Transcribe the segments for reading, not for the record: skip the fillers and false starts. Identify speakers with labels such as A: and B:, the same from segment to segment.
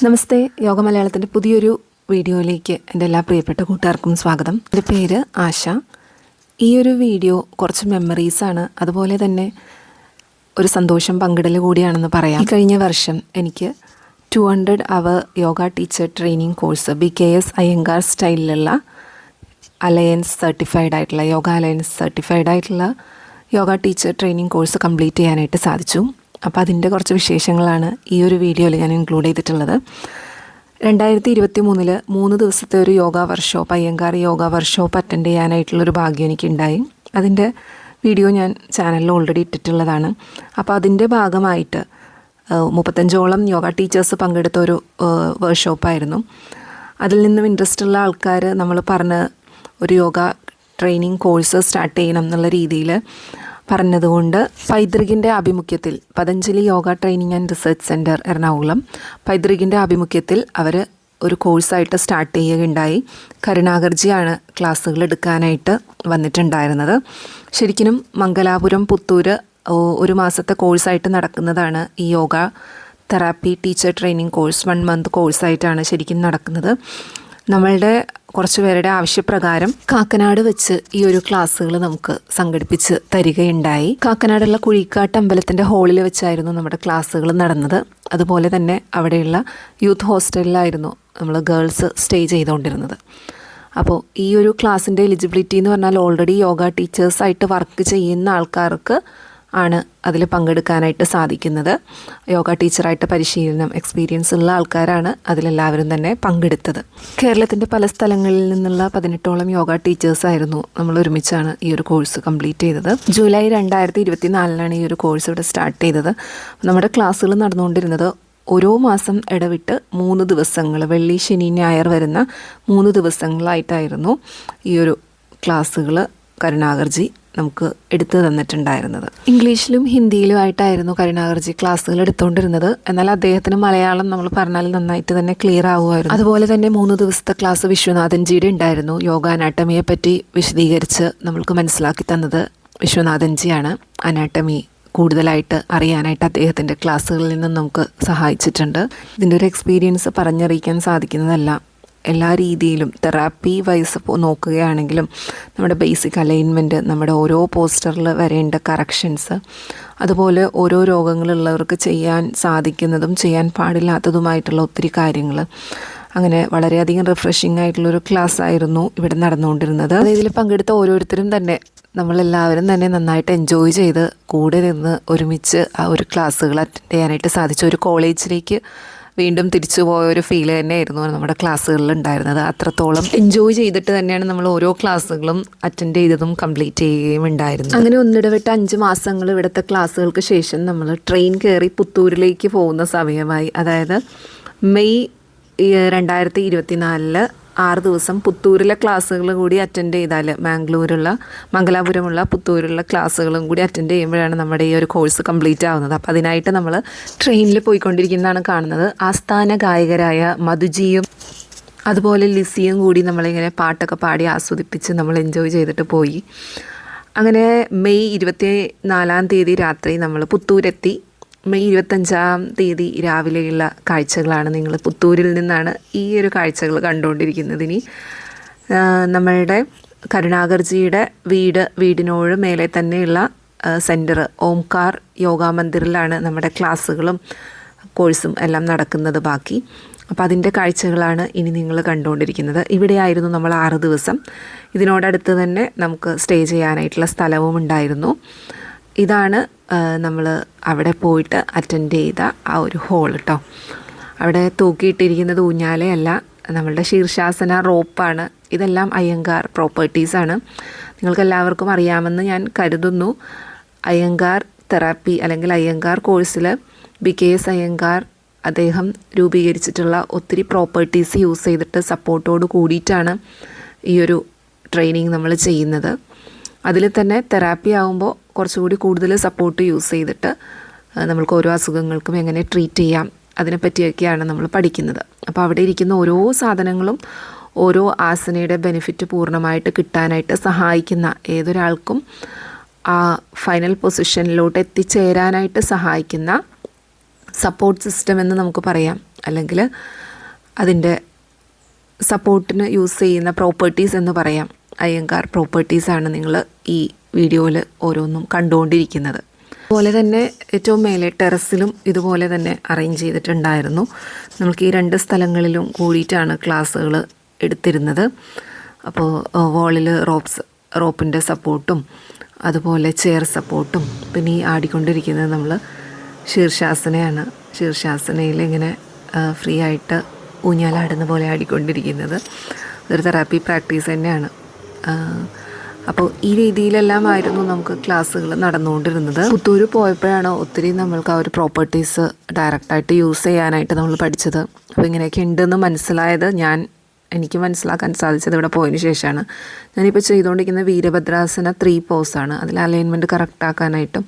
A: നമസ്തേ, യോഗ മലയാളത്തിൻ്റെ പുതിയൊരു വീഡിയോയിലേക്ക് എൻ്റെ എല്ലാ പ്രിയപ്പെട്ട കൂട്ടുകാർക്കും സ്വാഗതം. എൻ്റെ പേര് ആശ. ഈ ഒരു വീഡിയോ കുറച്ച് മെമ്മറീസാണ്, അതുപോലെ തന്നെ ഒരു സന്തോഷം പങ്കിടൽ കൂടിയാണെന്ന് പറയാം. ഈ കഴിഞ്ഞ വർഷം എനിക്ക് 200 hour yoga teacher training course BKS Iyengar സ്റ്റൈലിലുള്ള അലയൻസ് സർട്ടിഫൈഡ് ആയിട്ടുള്ള yoga teacher training course complete ചെയ്യാനായിട്ട് സാധിച്ചു. അപ്പോൾ അതിൻ്റെ കുറച്ച് വിശേഷങ്ങളാണ് ഈ ഒരു വീഡിയോയിൽ ഞാൻ ഇൻക്ലൂഡ് ചെയ്തിട്ടുള്ളത്. 2023 3 ദിവസത്തെ ഒരു yoga workshop, Iyengar yoga workshop attend ചെയ്യാനായിട്ടുള്ളൊരു ഭാഗ്യം എനിക്കുണ്ടായി. അതിൻ്റെ വീഡിയോ ഞാൻ ചാനലിൽ ഓൾറെഡി ഇട്ടിട്ടുള്ളതാണ്. അപ്പോൾ അതിൻ്റെ ഭാഗമായിട്ട് 35ഓളം യോഗ ടീച്ചേഴ്സ് പങ്കെടുത്ത ഒരു വർക്ക്ഷോപ്പായിരുന്നു. അതിൽ നിന്നും ഇൻട്രസ്റ്റ് ഉള്ള ആൾക്കാർ നമ്മൾ പറഞ്ഞ് ഒരു യോഗ ട്രെയിനിങ് കോഴ്സ് സ്റ്റാർട്ട് ചെയ്യണം എന്നുള്ള രീതിയിൽ പറഞ്ഞതുകൊണ്ട് പൈതൃകിൻ്റെ ആഭിമുഖ്യത്തിൽ Patanjali yoga training and research centre Ernakulam പൈതൃകിൻ്റെ ആഭിമുഖ്യത്തിൽ അവർ ഒരു കോഴ്സായിട്ട് സ്റ്റാർട്ട് ചെയ്യുകയുണ്ടായി. കരുണാകർജിയാണ് ക്ലാസ്സുകൾ എടുക്കാനായിട്ട് വന്നിട്ടുണ്ടായിരുന്നത്. ശരിക്കും മംഗലാപുരം പുത്തൂർ ഒരു മാസത്തെ കോഴ്സായിട്ട് നടക്കുന്നതാണ് ഈ yoga therapy teacher training course. 1 month കോഴ്സായിട്ടാണ് ശരിക്കും നടക്കുന്നത്. നമ്മളുടെ കുറച്ച് പേരുടെ ആവശ്യപ്രകാരം കാക്കനാട് വെച്ച് ഈ ഒരു ക്ലാസ്സുകൾ നമുക്ക് സംഘടിപ്പിച്ച് തരികയുണ്ടായി. കാക്കനാടുള്ള കുഴിക്കാട്ട് അമ്പലത്തിൻ്റെ ഹാളിൽ വെച്ചായിരുന്നു നമ്മുടെ ക്ലാസ്സുകൾ നടന്നത്. അതുപോലെ തന്നെ അവിടെയുള്ള യൂത്ത് ഹോസ്റ്റലിലായിരുന്നു നമ്മൾ ഗേൾസ് സ്റ്റേ ചെയ്തുകൊണ്ടിരുന്നത്. അപ്പോൾ ഈ ഒരു ക്ലാസ്സിൻ്റെ എലിജിബിലിറ്റി എന്ന് പറഞ്ഞാൽ ഓൾറെഡി യോഗ ടീച്ചേഴ്സായിട്ട് വർക്ക് ചെയ്യുന്ന ആൾക്കാർക്ക് ആണ് അതിൽ പങ്കെടുക്കാനായിട്ട് സാധിക്കുന്നത്. യോഗ ടീച്ചറായിട്ട് പരിശീലനം എക്സ്പീരിയൻസ് ഉള്ള ആൾക്കാരാണ് അതിലെല്ലാവരും തന്നെ പങ്കെടുത്തത്. കേരളത്തിൻ്റെ പല സ്ഥലങ്ങളിൽ നിന്നുള്ള 18ഓളം യോഗ ടീച്ചേഴ്സായിരുന്നു നമ്മൾ ഒരുമിച്ചാണ് ഈ ഒരു കോഴ്സ് കംപ്ലീറ്റ് ചെയ്തത്. ജൂലൈ 2024 ഈ ഒരു കോഴ്സ് ഇവിടെ സ്റ്റാർട്ട് ചെയ്തത്. നമ്മുടെ ക്ലാസ്സുകൾ നടന്നുകൊണ്ടിരുന്നത് ഓരോ മാസം ഇടവിട്ട് 3 ദിവസങ്ങൾ, വെള്ളി ശനി ഞായർ വരുന്ന 3 ദിവസങ്ങളായിട്ടായിരുന്നു ഈ ഒരു ക്ലാസ്സുകൾ കരുണാകർജി നമുക്ക് എടുത്തു തന്നിട്ടുണ്ടായിരുന്നത്. ഇംഗ്ലീഷിലും ഹിന്ദിയിലുമായിട്ടായിരുന്നു കരുണാകർജി ക്ലാസ്സുകൾ എടുത്തുകൊണ്ടിരുന്നത്. എന്നാൽ അദ്ദേഹത്തിന് മലയാളം നമ്മൾ പറഞ്ഞാൽ നന്നായിട്ട് തന്നെ ക്ലിയർ ആവുമായിരുന്നു. അതുപോലെ തന്നെ 3 ദിവസത്തെ ക്ലാസ് വിശ്വനാഥൻജിയുടെ ഉണ്ടായിരുന്നു. യോഗ അനാട്ടമിയെ പറ്റി വിശദീകരിച്ച് നമ്മൾക്ക് മനസ്സിലാക്കി തന്നത് വിശ്വനാഥൻജിയാണ്. അനാട്ടമി കൂടുതലായിട്ട് അറിയാനായിട്ട് അദ്ദേഹത്തിൻ്റെ ക്ലാസ്സുകളിൽ നിന്നും നമുക്ക് സഹായിച്ചിട്ടുണ്ട്. ഇതിൻ്റെ ഒരു എക്സ്പീരിയൻസ് പറഞ്ഞറിയിക്കാൻ സാധിക്കുന്നതല്ല. എല്ലാ രീതിയിലും തെറാപ്പി വൈസ് നോക്കുകയാണെങ്കിലും നമ്മുടെ ബേസിക് അലൈൻമെൻറ്റ്, നമ്മുടെ ഓരോ പോസ്റ്ററിൽ വരേണ്ട കറക്ഷൻസ്, അതുപോലെ ഓരോ രോഗങ്ങളുള്ളവർക്ക് ചെയ്യാൻ സാധിക്കുന്നതും ചെയ്യാൻ പാടില്ലാത്തതുമായിട്ടുള്ള ഒത്തിരി കാര്യങ്ങൾ, അങ്ങനെ വളരെയധികം റിഫ്രഷിംഗ് ആയിട്ടുള്ളൊരു ക്ലാസ് ആയിരുന്നു ഇവിടെ നടന്നുകൊണ്ടിരുന്നത്. ഇതിൽ പങ്കെടുത്ത ഓരോരുത്തരും തന്നെ നമ്മളെല്ലാവരും തന്നെ നന്നായിട്ട് എൻജോയ് ചെയ്ത് കൂടെ നിന്ന് ഒരുമിച്ച് ആ ഒരു ക്ലാസ്സുകൾ അറ്റൻഡ് ചെയ്യാനായിട്ട് സാധിച്ചു. ഒരു കോളേജിലേക്ക് വീണ്ടും തിരിച്ചു പോയ ഒരു ഫീൽ തന്നെയായിരുന്നു നമ്മുടെ ക്ലാസ്സുകളിൽ ഉണ്ടായിരുന്നത്. അത്രത്തോളം എൻജോയ് ചെയ്തിട്ട് തന്നെയാണ് നമ്മൾ ഓരോ ക്ലാസ്സുകളും അറ്റൻഡ് ചെയ്തതും കംപ്ലീറ്റ് ചെയ്യുകയും ഉണ്ടായിരുന്നു. അങ്ങനെ ഒന്നിടവിട്ട് 5 മാസങ്ങൾ ഇവിടുത്തെ ക്ലാസ്സുകൾക്ക് ശേഷം നമ്മൾ ട്രെയിൻ കയറി പുത്തൂരിലേക്ക് പോകുന്ന സമയമായി. അതായത് മെയ് 2024 6 ദിവസം പുത്തൂരിലെ ക്ലാസ്സുകൾ കൂടി അറ്റൻഡ് ചെയ്താൽ മംഗലാപുരമുള്ള പുത്തൂരിലുള്ള ക്ലാസ്സുകളും കൂടി അറ്റൻഡ് ചെയ്യുമ്പോഴാണ് നമ്മുടെ ഈ ഒരു കോഴ്സ് കംപ്ലീറ്റ് ആവുന്നത്. അപ്പോൾ അതിനായിട്ട് നമ്മൾ ട്രെയിനിൽ പോയിക്കൊണ്ടിരിക്കുന്നതാണ് കാണുന്നത്. ആസ്ഥാന ഗായകരായ മധുജിയും അതുപോലെ ലിസിയും കൂടി നമ്മളിങ്ങനെ പാട്ടൊക്കെ പാടി ആസ്വദിപ്പിച്ച് നമ്മൾ എൻജോയ് ചെയ്തിട്ട് പോയി. അങ്ങനെ മെയ് 24 രാത്രി നമ്മൾ പുത്തൂരെത്തി. മെയ് 25 രാവിലെയുള്ള കാഴ്ചകളാണ് നിങ്ങൾ പുത്തൂരിൽ നിന്നാണ് ഈ ഒരു കാഴ്ചകൾ കണ്ടുകൊണ്ടിരിക്കുന്നത്. ഇനി നമ്മളുടെ കരുണാകർജിയുടെ വീടിനോട് മേലെ തന്നെയുള്ള സെൻറ്റർ ഓംകാർ യോഗ മന്ദിറിലാണ് നമ്മുടെ ക്ലാസ്സുകളും കോഴ്സും എല്ലാം നടക്കുന്നത് ബാക്കി. അപ്പോൾ അതിൻ്റെ കാഴ്ചകളാണ് ഇനി നിങ്ങൾ കണ്ടുകൊണ്ടിരിക്കുന്നത്. ഇവിടെയായിരുന്നു നമ്മൾ 6 ദിവസം. ഇതിനോടടുത്ത് തന്നെ നമുക്ക് സ്റ്റേ ചെയ്യാനായിട്ടുള്ള സ്ഥലവും ഉണ്ടായിരുന്നു. ഇതാണ് നമ്മൾ അവിടെ പോയിട്ട് അറ്റൻഡ് ചെയ്ത ആ ഒരു ഹോൾ കേട്ടോ. അവിടെ തൂക്കിയിട്ടിരിക്കുന്നത് ഊഞ്ഞാലയല്ല, നമ്മളുടെ ശീർഷാസന റോപ്പാണ്. ഇതെല്ലാം അയ്യങ്കാർ പ്രോപ്പർട്ടീസാണ്. നിങ്ങൾക്കെല്ലാവർക്കും അറിയാമെന്ന് ഞാൻ കരുതുന്നു. അയ്യങ്കാർ തെറാപ്പി അല്ലെങ്കിൽ അയ്യങ്കാർ കോഴ്സിൽ BKS അയ്യങ്കാർ അദ്ദേഹം രൂപീകരിച്ചിട്ടുള്ള ഒത്തിരി പ്രോപ്പർട്ടീസ് യൂസ് ചെയ്തിട്ട് സപ്പോർട്ടോട് കൂടിയിട്ടാണ് ഈ ഒരു ട്രെയിനിങ് നമ്മൾ ചെയ്യുന്നത്. അതിൽ തന്നെ തെറാപ്പി ആകുമ്പോൾ കുറച്ചുകൂടി കൂടുതൽ സപ്പോർട്ട് യൂസ് ചെയ്തിട്ട് നമ്മൾക്ക് ഓരോ അസുഖങ്ങൾക്കും എങ്ങനെ ട്രീറ്റ് ചെയ്യാം അതിനെപ്പറ്റിയൊക്കെയാണ് നമ്മൾ പഠിക്കുന്നത്. അപ്പോൾ അവിടെ ഇരിക്കുന്ന ഓരോ സാധനങ്ങളും ഓരോ ആസനയുടെ ബെനിഫിറ്റ് പൂർണ്ണമായിട്ട് കിട്ടാനായിട്ട് സഹായിക്കുന്ന ഏതൊരാൾക്കും ആ ഫൈനൽ പൊസിഷനിലോട്ട് എത്തിച്ചേരാനായിട്ട് സഹായിക്കുന്ന സപ്പോർട്ട് സിസ്റ്റം എന്ന് നമുക്ക് പറയാം. അല്ലെങ്കിൽ അതിൻ്റെ സപ്പോർട്ടിന് യൂസ് ചെയ്യുന്ന പ്രോപ്പർട്ടീസ് എന്ന് പറയാം. അയ്യങ്കാർ പ്രോപ്പർട്ടീസാണ് നിങ്ങൾ ഈ വീഡിയോയിൽ ഓരോന്നും കണ്ടുകൊണ്ടിരിക്കുന്നത്. അതുപോലെ തന്നെ ഏറ്റവും മേലെ ടെറസിലും ഇതുപോലെ തന്നെ അറേഞ്ച് ചെയ്തിട്ടുണ്ടായിരുന്നു. നമുക്ക് ഈ 2 സ്ഥലങ്ങളിലും കൂടിയിട്ടാണ് ക്ലാസ്സുകൾ എടുത്തിരുന്നത്. അപ്പോൾ വോളിൽ റോപ്പിൻ്റെ സപ്പോർട്ടും അതുപോലെ ചെയർ സപ്പോർട്ടും, പിന്നെ ഈ ആടിക്കൊണ്ടിരിക്കുന്നത് നമ്മൾ ശീർഷാസനയാണ്. ശീർഷാസനയിൽ ഇങ്ങനെ ഫ്രീ ആയിട്ട് ഊഞ്ഞാലാടുന്ന പോലെ ആടിക്കൊണ്ടിരിക്കുന്നത് ഒരു തെറാപ്പി പ്രാക്ടീസ് തന്നെയാണ്. അപ്പോൾ ഈ രീതിയിലെല്ലാമായിരുന്നു നമുക്ക് ക്ലാസ്സുകൾ നടന്നുകൊണ്ടിരുന്നത്. പുത്തൂർ പോയപ്പോഴാണ് ഒത്തിരി നമ്മൾക്ക് ആ ഒരു പ്രോപ്പർട്ടീസ് ഡയറക്റ്റായിട്ട് യൂസ് ചെയ്യാനായിട്ട് നമ്മൾ പഠിച്ചത്. അപ്പോൾ ഇങ്ങനെയൊക്കെ ഉണ്ടെന്ന് മനസ്സിലായത് എനിക്ക് മനസ്സിലാക്കാൻ സാധിച്ചത് ഇവിടെ പോയതിന് ശേഷമാണ്. ഞാനിപ്പോൾ ചെയ്തുകൊണ്ടിരിക്കുന്ന വീരഭദ്രാസന 3 പോസാണ്. അതിൽ അലൈൻമെൻറ്റ് കറക്റ്റാക്കാനായിട്ടും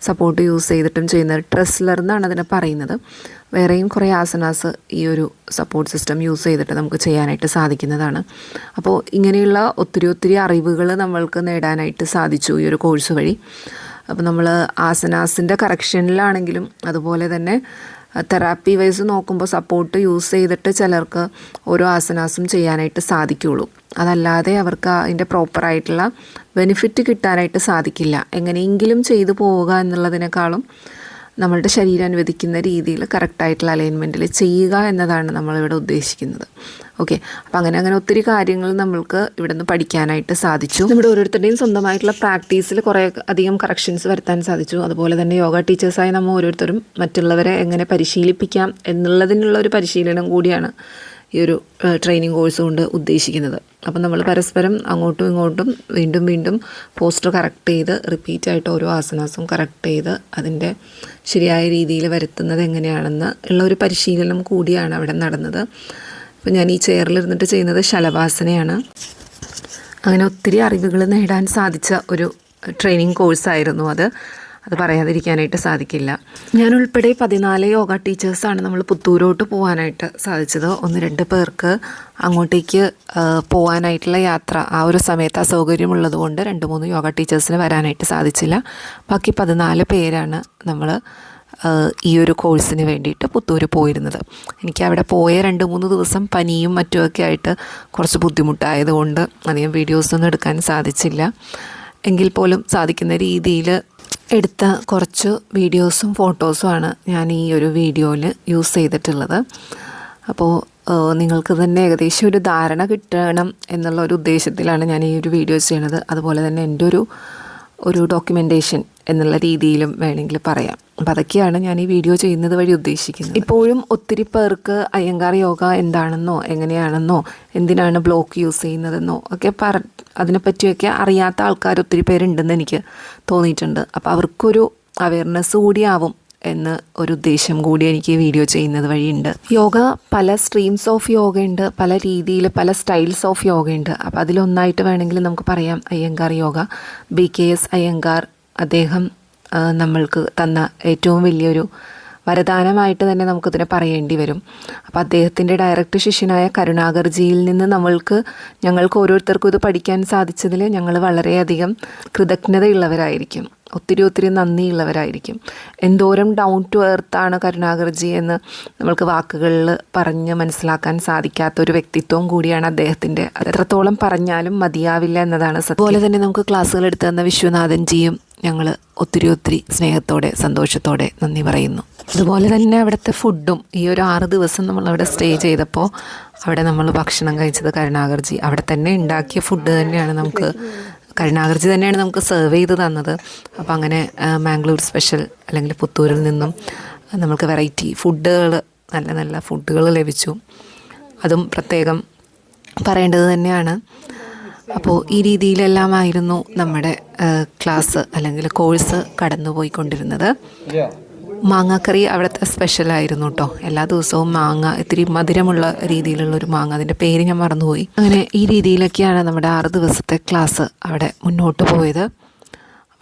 A: സപ്പോർട്ട് യൂസ് ചെയ്തിട്ടും ചെയ്യുന്നത്. ട്രെസ്ലർ എന്നാണ് അതിനെ പറയുന്നത്. വേറെയും കുറേ ആസനാസ് ഈ ഒരു സപ്പോർട്ട് സിസ്റ്റം യൂസ് ചെയ്തിട്ട് നമുക്ക് ചെയ്യാനായിട്ട് സാധിക്കുന്നതാണ്. അപ്പോൾ ഇങ്ങനെയുള്ള ഒത്തിരി അറിവുകൾ നമ്മൾക്ക് നേടാനായിട്ട് സാധിച്ചു ഈ ഒരു കോഴ്സ് വഴി. അപ്പോൾ നമ്മൾ ആസനാസിൻ്റെ കറക്ഷനിലാണെങ്കിലും അതുപോലെ തന്നെ തെറാപ്പി വൈസ് നോക്കുമ്പോൾ സപ്പോർട്ട് യൂസ് ചെയ്തിട്ട് ചിലർക്ക് ഓരോ ആസനാസും ചെയ്യാനായിട്ട് സാധിക്കുകയുള്ളൂ. അതല്ലാതെ അവർക്ക് അതിൻ്റെ പ്രോപ്പറായിട്ടുള്ള ബെനിഫിറ്റ് കിട്ടാനായിട്ട് സാധിക്കില്ല. എങ്ങനെയെങ്കിലും ചെയ്തു പോവുക എന്നുള്ളതിനേക്കാളും നമ്മളുടെ ശരീരം അനുവദിക്കുന്ന രീതിയിൽ കറക്റ്റായിട്ടുള്ള അലൈൻമെൻറ്റിൽ ചെയ്യുക എന്നതാണ് നമ്മളിവിടെ ഉദ്ദേശിക്കുന്നത്. ഓക്കെ, അപ്പോൾ അങ്ങനെ ഒത്തിരി കാര്യങ്ങൾ നമ്മൾക്ക് ഇവിടെ നിന്ന് പഠിക്കാനായിട്ട് സാധിച്ചു. നമ്മുടെ ഓരോരുത്തരുടെയും സ്വന്തമായിട്ടുള്ള പ്രാക്ടീസിൽ കുറേ അധികം കറക്ഷൻസ് വരുത്താൻ സാധിച്ചു. അതുപോലെ തന്നെ യോഗ ടീച്ചേഴ്സായി നമ്മൾ ഓരോരുത്തരും മറ്റുള്ളവരെ എങ്ങനെ പരിശീലിപ്പിക്കാം എന്നുള്ളതിനുള്ള ഒരു പരിശീലനം കൂടിയാണ് ഈ ഒരു ട്രെയിനിങ് കോഴ്സ് കൊണ്ട് ഉദ്ദേശിക്കുന്നത്. അപ്പം നമ്മൾ പരസ്പരം അങ്ങോട്ടും ഇങ്ങോട്ടും വീണ്ടും പോസ്റ്റർ കറക്റ്റ് ചെയ്ത് റിപ്പീറ്റായിട്ട് ഓരോ ആസനാസും കറക്റ്റ് ചെയ്ത് അതിൻ്റെ ശരിയായ രീതിയിൽ വരുത്തുന്നത് എങ്ങനെയാണെന്ന് ഉള്ള ഒരു പരിശീലനം കൂടിയാണ് അവിടെ നടന്നത്. അപ്പോൾ ഞാൻ ഈ ചെയറിലിരുന്നിട്ട് ചെയ്യുന്നത് ശലഭാസനയാണ്. അങ്ങനെ ഒത്തിരി അറിവുകൾ നേടാൻ സാധിച്ച ഒരു ട്രെയിനിങ് കോഴ്സായിരുന്നു അത് പറയാതിരിക്കാനായിട്ട് സാധിക്കില്ല. ഞാനുൾപ്പെടെ 14 യോഗ ടീച്ചേഴ്സാണ് നമ്മൾ പുത്തൂരോട്ട് പോകാനായിട്ട് സാധിച്ചത്. 1-2 പേർക്ക് അങ്ങോട്ടേക്ക് പോകാനായിട്ടുള്ള യാത്ര ആ ഒരു സമയത്ത് അസൗകര്യമുള്ളത് കൊണ്ട് 2-3 യോഗ ടീച്ചേഴ്സിന് വരാനായിട്ട് സാധിച്ചില്ല. ബാക്കി 14 പേരാണ് നമ്മൾ ഈ ഒരു കോഴ്സിന് വേണ്ടിയിട്ട് പുത്തൂർ പോയിരുന്നത്. എനിക്ക് അവിടെ പോയ 2-3 ദിവസം പനിയും മറ്റുമൊക്കെ ആയിട്ട് കുറച്ച് ബുദ്ധിമുട്ടായതുകൊണ്ട് അധികം വീഡിയോസൊന്നും എടുക്കാൻ സാധിച്ചില്ല. എങ്കിൽ പോലും സാധിക്കുന്ന രീതിയിൽ എടുത്ത കുറച്ച് വീഡിയോസും ഫോട്ടോസുമാണ് ഞാൻ ഈ ഒരു വീഡിയോയിൽ യൂസ് ചെയ്തിട്ടുള്ളത്. അപ്പോൾ നിങ്ങൾക്ക് തന്നെ ഏകദേശം ഒരു ധാരണ കിട്ടണം എന്നുള്ള ഒരു ഉദ്ദേശത്തിലാണ് ഞാൻ ഈ ഒരു വീഡിയോ ചെയ്യുന്നത്. അതുപോലെ തന്നെ എൻ്റെ ഒരു ഡോക്യുമെൻറ്റേഷൻ എന്നുള്ള രീതിയിലും വേണമെങ്കിൽ പറയാം. അപ്പോൾ അതൊക്കെയാണ് ഞാൻ ഈ വീഡിയോ ചെയ്യുന്നത് വഴി ഉദ്ദേശിക്കുന്നത്. ഇപ്പോഴും ഒത്തിരി പേർക്ക് അയ്യങ്കാർ യോഗ എന്താണെന്നോ എങ്ങനെയാണെന്നോ എന്തിനാണ് ബ്ലോക്ക് യൂസ് ചെയ്യുന്നതെന്നോ ഒക്കെ അതിനെപ്പറ്റിയൊക്കെ അറിയാത്ത ആൾക്കാർ ഒത്തിരി പേരുണ്ടെന്ന് എനിക്ക് തോന്നിയിട്ടുണ്ട്. അപ്പോൾ അവർക്കൊരു അവയർനെസ് കൂടിയാവും എന്ന് ഒരു ഉദ്ദേശം കൂടി എനിക്ക് ഈ വീഡിയോ ചെയ്യുന്നത് വഴിയുണ്ട്. യോഗ പല സ്ട്രീംസ് ഓഫ് യോഗയുണ്ട്, പല രീതിയിൽ പല സ്റ്റൈൽസ് ഓഫ് യോഗയുണ്ട്. അപ്പോൾ അതിലൊന്നായിട്ട് വേണമെങ്കിൽ നമുക്ക് പറയാം അയ്യങ്കാർ യോഗ. BKS അയ്യങ്കാർ അദ്ദേഹം നമ്മൾക്ക് തന്ന ഏറ്റവും വലിയൊരു വരദാനമായിട്ട് തന്നെ നമുക്കിതിനെ പറയേണ്ടി വരും. അപ്പോൾ അദ്ദേഹത്തിൻ്റെ ഡയറക്റ്റ് ശിഷ്യനായ കരുണാകർജിയിൽ നിന്ന് ഞങ്ങൾക്ക് ഓരോരുത്തർക്കും ഇത് പഠിക്കാൻ സാധിച്ചതിൽ ഞങ്ങൾ വളരെയധികം കൃതജ്ഞതയുള്ളവരായിരിക്കും. ഒത്തിരി നന്ദിയുള്ളവരായിരിക്കും. എന്തോരം ഡൗൺ ടു എർത്താണ് കരുണാകർജി എന്ന് നമ്മൾക്ക് വാക്കുകളിൽ പറഞ്ഞ് മനസ്സിലാക്കാൻ സാധിക്കാത്തൊരു വ്യക്തിത്വം കൂടിയാണ് അദ്ദേഹത്തിൻ്റെ. എത്രത്തോളം പറഞ്ഞാലും മതിയാവില്ല എന്നതാണ് സത്യം. അതുപോലെ തന്നെ നമുക്ക് ക്ലാസ്സുകൾ എടുത്തു തന്ന വിശ്വനാഥൻജിയും ഞങ്ങൾ ഒത്തിരി സ്നേഹത്തോടെ സന്തോഷത്തോടെ നന്ദി പറയുന്നു. അതുപോലെ തന്നെ അവിടുത്തെ ഫുഡും ഈ ഒരു 6 ദിവസം നമ്മളവിടെ സ്റ്റേ ചെയ്തപ്പോൾ അവിടെ നമ്മൾ ഭക്ഷണം കഴിച്ചത് കരുണാകർജി അവിടെ തന്നെ ഉണ്ടാക്കിയ ഫുഡ് തന്നെയാണ് കരുണാകർജി തന്നെയാണ് നമുക്ക് സെർവ് ചെയ്ത് തന്നത്. അപ്പോൾ അങ്ങനെ മാംഗ്ലൂർ സ്പെഷ്യൽ അല്ലെങ്കിൽ പുത്തൂരിൽ നിന്നും നമുക്ക് വെറൈറ്റി ഫുഡുകൾ നല്ല ഫുഡുകൾ ലഭിച്ചു. അതും പ്രത്യേകം പറയേണ്ടത് തന്നെയാണ്. അപ്പോൾ ഈ രീതിയിലെല്ലാമായിരുന്നു നമ്മുടെ ക്ലാസ് അല്ലെങ്കിൽ കോഴ്സ് കടന്നു പോയിക്കൊണ്ടിരുന്നത്. മാങ്ങാക്കറി അവിടുത്തെ സ്പെഷ്യലായിരുന്നു കേട്ടോ. എല്ലാ ദിവസവും മാങ്ങ, ഇത്തിരി മധുരമുള്ള രീതിയിലുള്ളൊരു മാങ്ങ, അതിൻ്റെ പേര് ഞാൻ മറന്നുപോയി. അങ്ങനെ ഈ രീതിയിലൊക്കെയാണ് നമ്മുടെ 6 ദിവസത്തെ ക്ലാസ് അവിടെ മുന്നോട്ട് പോയത്.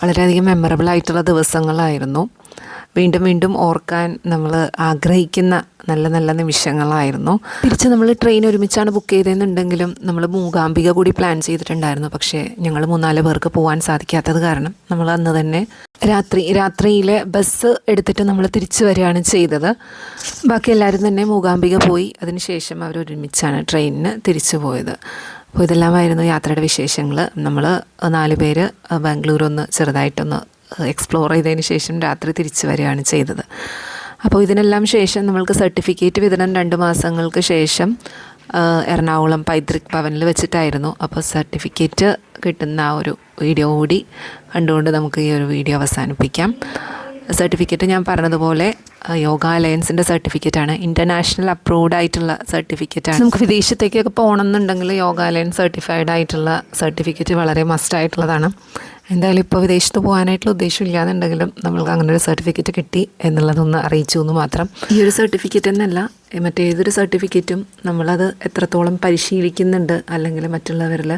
A: വളരെയധികം മെമ്മറബിൾ ആയിട്ടുള്ള ദിവസങ്ങളായിരുന്നു. വീണ്ടും വീണ്ടും ഓർക്കാൻ നമ്മൾ ആഗ്രഹിക്കുന്ന നല്ല നല്ല നിമിഷങ്ങളായിരുന്നു. തിരിച്ച് നമ്മൾ ട്രെയിൻ ഒരുമിച്ചാണ് ബുക്ക് ചെയ്തതെന്നുണ്ടെങ്കിലും നമ്മൾ മൂകാംബിക കൂടി പ്ലാൻ ചെയ്തിട്ടുണ്ടായിരുന്നു. പക്ഷേ ഞങ്ങൾ 3-4 പേർക്ക് പോകാൻ സാധിക്കാത്തത് കാരണം നമ്മൾ അന്ന് തന്നെ രാത്രിയിൽ ബസ് എടുത്തിട്ട് നമ്മൾ തിരിച്ചു വരികയാണ് ചെയ്തത്. ബാക്കി എല്ലാവരും തന്നെ മൂകാംബിക പോയി. അതിനുശേഷം അവർ ഒരുമിച്ചാണ് ട്രെയിനിന് തിരിച്ചു പോയത്. അപ്പോൾ ഇതെല്ലാമായിരുന്നു യാത്രയുടെ വിശേഷങ്ങൾ. നമ്മൾ 4 പേര് ബാംഗ്ലൂർ ഒന്ന് ചെറുതായിട്ടൊന്ന് എക്സ്പ്ലോർ ചെയ്തതിന് ശേഷം രാത്രി തിരിച്ചു വരികയാണ് ചെയ്തത്. അപ്പോൾ ഇതിനെല്ലാം ശേഷം നമ്മൾക്ക് സർട്ടിഫിക്കറ്റ് വിതരണം 2 മാസങ്ങൾക്ക് ശേഷം എറണാകുളം പൈതൃക് ഭവനിൽ വെച്ചിട്ടായിരുന്നു. അപ്പോൾ സർട്ടിഫിക്കറ്റ് കിട്ടുന്ന ആ ഒരു വീഡിയോ കൂടി കണ്ടുകൊണ്ട് നമുക്ക് ഈ ഒരു വീഡിയോ അവസാനിപ്പിക്കാം. സർട്ടിഫിക്കറ്റ് ഞാൻ പറഞ്ഞതുപോലെ യോഗ അലയൻസിൻ്റെ സർട്ടിഫിക്കറ്റാണ്. ഇൻ്റർനാഷണൽ അപ്രൂവ്ഡ് ആയിട്ടുള്ള സർട്ടിഫിക്കറ്റാണ്. നമുക്ക് വിദേശത്തേക്കൊക്കെ പോകണമെന്നുണ്ടെങ്കിൽ യോഗ അലയൻസ് സർട്ടിഫൈഡ് ആയിട്ടുള്ള സർട്ടിഫിക്കറ്റ് വളരെ മസ്റ്റായിട്ടുള്ളതാണ്. എന്തായാലും ഇപ്പോൾ വിദേശത്ത് പോകാനായിട്ടുള്ള ഉദ്ദേശം ഇല്ലാന്നുണ്ടെങ്കിലും നമ്മൾക്ക് അങ്ങനെ ഒരു സർട്ടിഫിക്കറ്റ് കിട്ടി എന്നുള്ളതൊന്ന് അറിയിച്ചു എന്ന് മാത്രം. ഈ ഒരു സർട്ടിഫിക്കറ്റ് എന്നല്ല, മറ്റേതൊരു സർട്ടിഫിക്കറ്റും നമ്മളത് എത്രത്തോളം പരിശീലിക്കുന്നുണ്ട് അല്ലെങ്കിൽ മറ്റുള്ളവരിൽ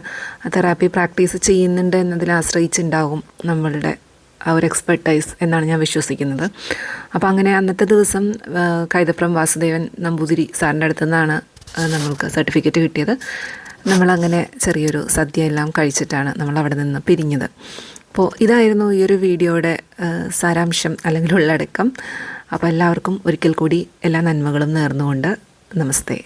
A: തെറാപ്പി പ്രാക്ടീസ് ചെയ്യുന്നുണ്ട് എന്നതിൽ ആശ്രയിച്ചുണ്ടാകും നമ്മളുടെ ആ ഒരു എക്സ്പെർട്ടൈസ് എന്നാണ് ഞാൻ വിശ്വസിക്കുന്നത്. അപ്പോൾ അങ്ങനെ അന്നത്തെ ദിവസം കൈതപ്രം വാസുദേവൻ നമ്പൂതിരി സാറിൻ്റെ അടുത്തു നിന്നാണ് നമ്മൾക്ക് സർട്ടിഫിക്കറ്റ് കിട്ടിയത്. നമ്മളങ്ങനെ ചെറിയൊരു സദ്യ എല്ലാം കഴിച്ചിട്ടാണ് നമ്മൾ അവിടെ നിന്ന് പിരിഞ്ഞത്. അപ്പോൾ ഇതായിരുന്നു ഈ ഒരു വീഡിയോയുടെ സാരാംശം അല്ലെങ്കിൽ ഉള്ളടക്കം. അപ്പോൾ എല്ലാവർക്കും ഒരിക്കൽ കൂടി എല്ലാ നന്മകളും നേർന്നുകൊണ്ട് നമസ്തേ.